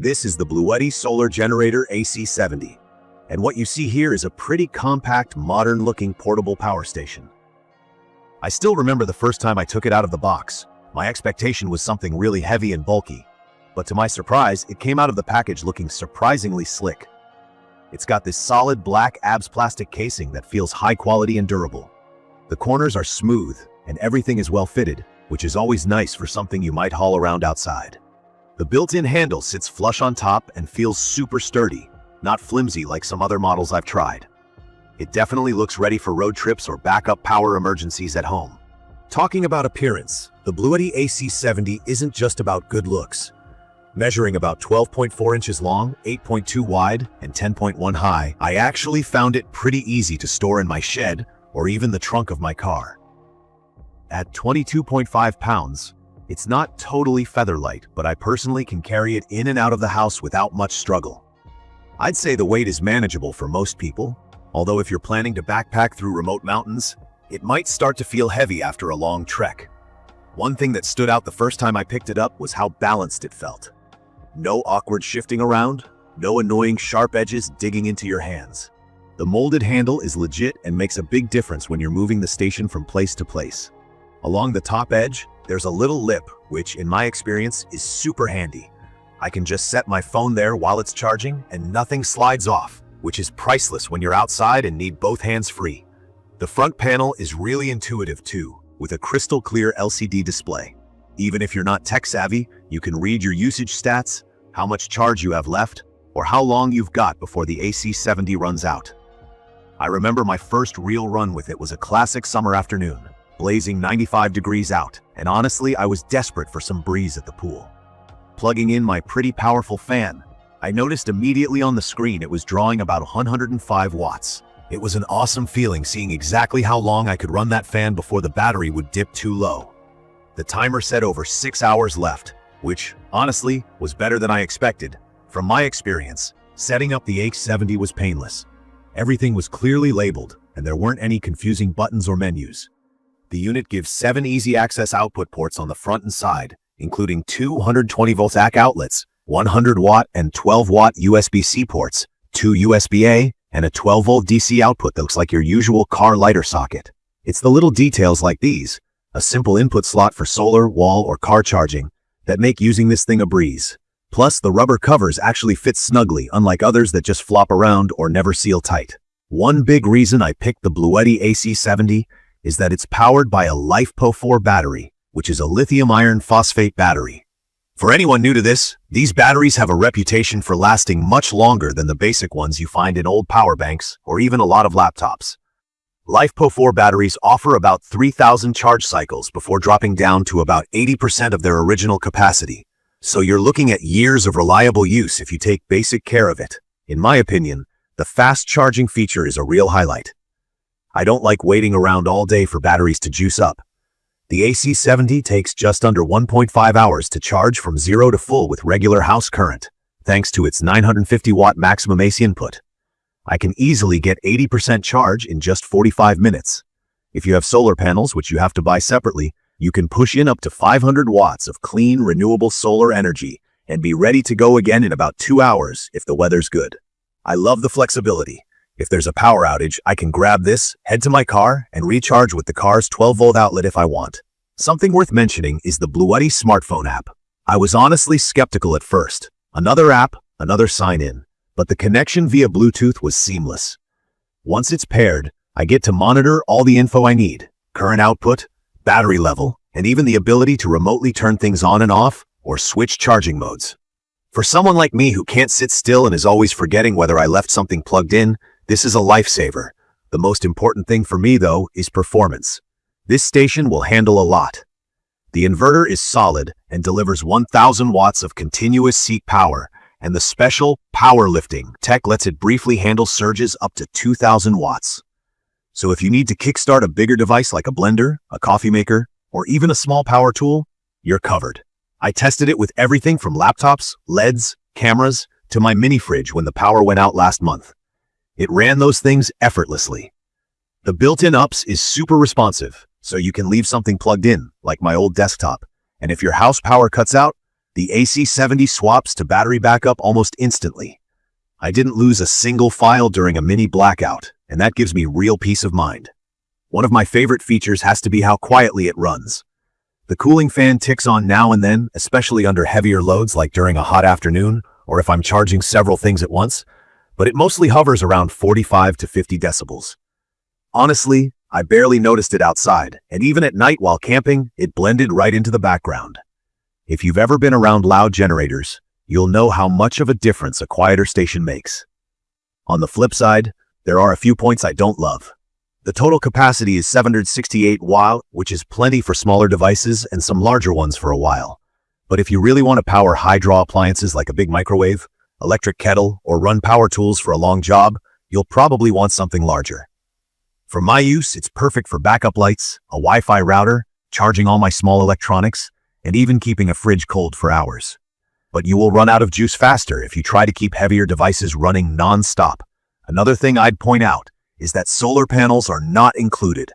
This is the BLUETTI Solar Generator AC70, and what you see here is a pretty compact, modern-looking portable power station. I still remember the first time I took it out of the box. My expectation was something really heavy and bulky, but to my surprise, it came out of the package looking surprisingly slick. It's got this solid black ABS plastic casing that feels high quality and durable. The corners are smooth, and everything is well fitted, which is always nice for something you might haul around outside. The built-in handle sits flush on top and feels super sturdy, not flimsy like some other models I've tried. It definitely looks ready for road trips or backup power emergencies at home. Talking about appearance, the BLUETTI AC70 isn't just about good looks. Measuring about 12.4 inches long, 8.2 wide, and 10.1 high, I actually found it pretty easy to store in my shed or even the trunk of my car. At 22.5 pounds, it's not totally featherlight, but I personally can carry it in and out of the house without much struggle. I'd say the weight is manageable for most people, although if you're planning to backpack through remote mountains, it might start to feel heavy after a long trek. One thing that stood out the first time I picked it up was how balanced it felt. No awkward shifting around, no annoying sharp edges digging into your hands. The molded handle is legit and makes a big difference when you're moving the station from place to place. Along the top edge, there's a little lip, which in my experience is super handy. I can just set my phone there while it's charging and nothing slides off, which is priceless when you're outside and need both hands free. The front panel is really intuitive too, with a crystal clear LCD display. Even if you're not tech savvy, you can read your usage stats, how much charge you have left, or how long you've got before the AC70 runs out. I remember my first real run with it was a classic summer afternoon, blazing 95 degrees out, and honestly, I was desperate for some breeze at the pool. Plugging in my pretty powerful fan, I noticed immediately on the screen it was drawing about 105 watts. It was an awesome feeling seeing exactly how long I could run that fan before the battery would dip too low. The timer said over 6 hours left, which, honestly, was better than I expected. From my experience, setting up the AC70 was painless. Everything was clearly labeled, and there weren't any confusing buttons or menus. The unit gives 7 easy access output ports on the front and side, including 2 120-volt AC outlets, 100-watt and 12-watt USB-C ports, 2 USB-A, and a 12-volt DC output that looks like your usual car lighter socket. It's the little details like these, a simple input slot for solar, wall, or car charging, that make using this thing a breeze. Plus, the rubber covers actually fit snugly, unlike others that just flop around or never seal tight. One big reason I picked the BLUETTI AC70 is that it's powered by a LiFePO4 battery, which is a lithium iron phosphate battery. For anyone new to this, these batteries have a reputation for lasting much longer than the basic ones you find in old power banks or even a lot of laptops. LiFePO4 batteries offer about 3,000 charge cycles before dropping down to about 80% of their original capacity, so you're looking at years of reliable use if you take basic care of it. In my opinion, the fast charging feature is a real highlight. I don't like waiting around all day for batteries to juice up. The AC70 takes just under 1.5 hours to charge from 0 to full with regular house current, thanks to its 950-watt maximum AC input. I can easily get 80% charge in just 45 minutes. If you have solar panels, which you have to buy separately, you can push in up to 500 watts of clean, renewable solar energy and be ready to go again in about 2 hours if the weather's good. I love the flexibility. If there's a power outage, I can grab this, head to my car, and recharge with the car's 12-volt outlet if I want. Something worth mentioning is the BLUETTI smartphone app. I was honestly skeptical at first. Another app, another sign-in. But the connection via Bluetooth was seamless. Once it's paired, I get to monitor all the info I need: current output, battery level, and even the ability to remotely turn things on and off or switch charging modes. For someone like me who can't sit still and is always forgetting whether I left something plugged in, this is a lifesaver. The most important thing for me, though, is performance. This station will handle a lot. The inverter is solid and delivers 1,000 watts of continuous seat power, and the special power lifting tech lets it briefly handle surges up to 2,000 watts. So if you need to kickstart a bigger device like a blender, a coffee maker, or even a small power tool, you're covered. I tested it with everything from laptops, LEDs, cameras, to my mini fridge when the power went out last month. It ran those things effortlessly. The built-in UPS is super responsive, so you can leave something plugged in, like my old desktop, and if your house power cuts out, The AC70 swaps to battery backup almost instantly. I didn't lose a single file during a mini blackout, and that gives me real peace of mind. One of my favorite features has to be how quietly it runs. The cooling fan ticks on now and then, especially under heavier loads like during a hot afternoon or if I'm charging several things at once, but it mostly hovers around 45 to 50 decibels. Honestly, I barely noticed it outside, and even at night while camping, it blended right into the background. If you've ever been around loud generators, you'll know how much of a difference a quieter station makes. On the flip side, there are a few points I don't love. The total capacity is 768 watts, which is plenty for smaller devices and some larger ones for a while. But if you really want to power high-draw appliances like a big microwave, electric kettle, or run power tools for a long job, you'll probably want something larger. For my use, it's perfect for backup lights, a Wi-Fi router, charging all my small electronics, and even keeping a fridge cold for hours. But you will run out of juice faster if you try to keep heavier devices running non-stop. Another thing I'd point out is that solar panels are not included.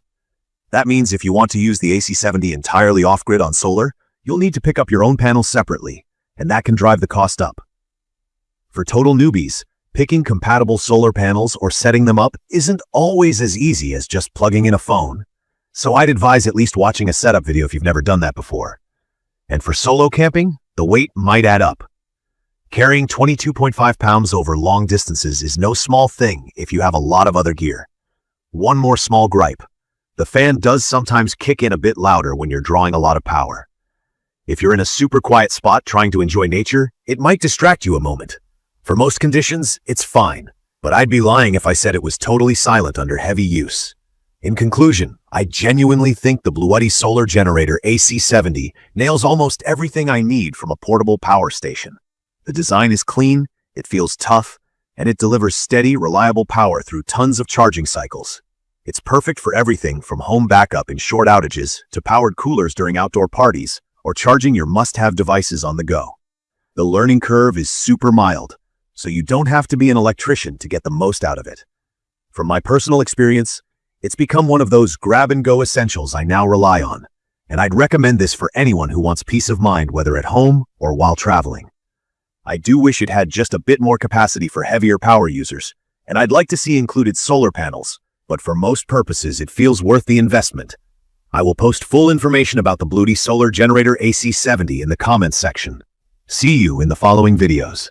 That means if you want to use the AC70 entirely off-grid on solar, you'll need to pick up your own panels separately, and that can drive the cost up. For total newbies, picking compatible solar panels or setting them up isn't always as easy as just plugging in a phone, so I'd advise at least watching a setup video if you've never done that before. And for solo camping, the weight might add up. Carrying 22.5 pounds over long distances is no small thing if you have a lot of other gear. One more small gripe. The fan does sometimes kick in a bit louder when you're drawing a lot of power. If you're in a super quiet spot trying to enjoy nature, it might distract you a moment. For most conditions, it's fine, but I'd be lying if I said it was totally silent under heavy use. In conclusion, I genuinely think the BLUETTI Solar Generator AC70 nails almost everything I need from a portable power station. The design is clean, it feels tough, and it delivers steady, reliable power through tons of charging cycles. It's perfect for everything from home backup in short outages to powered coolers during outdoor parties or charging your must-have devices on the go. The learning curve is super mild, so you don't have to be an electrician to get the most out of it. From my personal experience, it's become one of those grab-and-go essentials I now rely on, and I'd recommend this for anyone who wants peace of mind whether at home or while traveling. I do wish it had just a bit more capacity for heavier power users, and I'd like to see included solar panels, but for most purposes it feels worth the investment. I will post full information about the BLUETTI Solar Generator AC70 in the comments section. See you in the following videos.